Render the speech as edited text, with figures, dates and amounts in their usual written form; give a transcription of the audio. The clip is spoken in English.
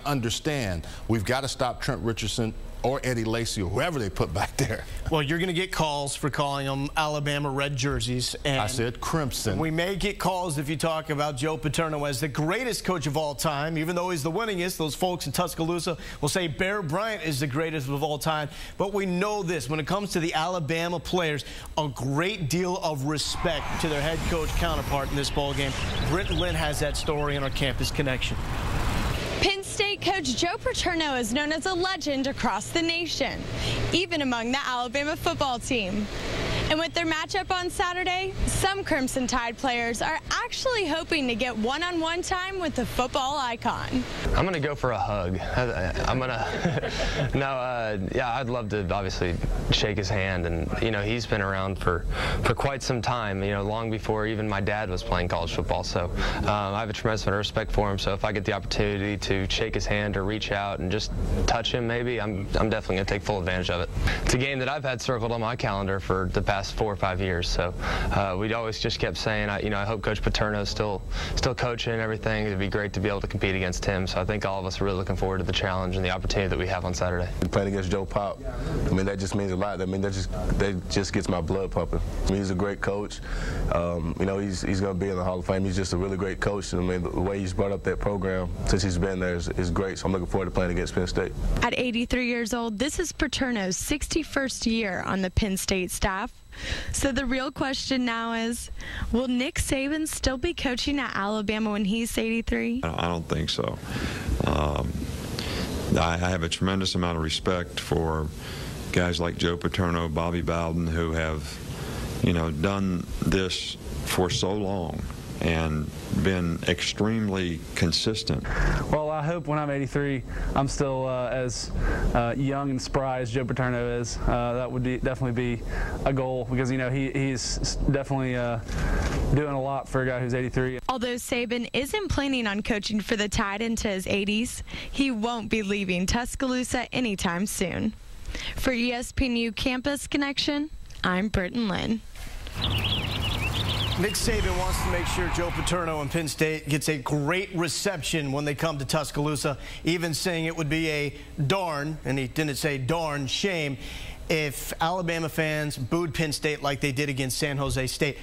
Understand, we've got to stop Trent Richardson or Eddie Lacy or whoever they put back there. Well, you're going to get calls for calling them Alabama red jerseys. And I said crimson. We may get calls if you talk about Joe Paterno as the greatest coach of all time, even though he's the winningest. Those folks in Tuscaloosa will say Bear Bryant is the greatest of all time. But we know this, when it comes to the Alabama players, a great deal of respect to their head coach counterpart in this ballgame. Britton Lynn has that story in our Campus Connection. Penn State coach Joe Paterno is known as a legend across the nation, even among the Alabama football team. And with their matchup on Saturday, some Crimson Tide players are actually hoping to get one-on-one time with the football icon. I'm going to go for a hug. I'm going to, yeah, I'd love to obviously shake his hand. And, you know, he's been around for quite some time, you know, long before even my dad was playing college football. So I have a tremendous amount of respect for him. So if I get the opportunity to shake his hand or reach out and just touch him maybe, I'm definitely going to take full advantage of it. It's a game that I've had circled on my calendar for the past 4 or 5 years. So we'd always just kept saying, you know, I hope Coach Paterno's still coaching and everything. It'd be great to be able to compete against him. So I think all of us are really looking forward to the challenge and the opportunity that we have on Saturday. Playing against Joe Pop, I mean, that just means a lot. I mean, that just gets my blood pumping. I mean, he's a great coach. You know, he's going to be in the Hall of Fame. He's just a really great coach. And I mean, the way he's brought up that program since he's been there is great. So I'm looking forward to playing against Penn State. At 83 years old, this is Paterno's 61st year on the Penn State staff. So the real question now is, will Nick Saban still be coaching at Alabama when he's 83? I don't think so. I have a tremendous amount of respect for guys like Joe Paterno, Bobby Bowden, who have, you know, done this for so long and been extremely consistent. Well, I hope when I'm 83, I'm still as young and spry as Joe Paterno is. That would definitely be a goal because, you know, he's definitely doing a lot for a guy who's 83. Although Saban isn't planning on coaching for the Tide into his 80s, he won't be leaving Tuscaloosa anytime soon. For ESPNU Campus Connection, I'm Britton Lynn. Nick Saban wants to make sure Joe Paterno and Penn State gets a great reception when they come to Tuscaloosa, even saying it would be a darn, and he didn't say darn, shame if Alabama fans booed Penn State like they did against San Jose State.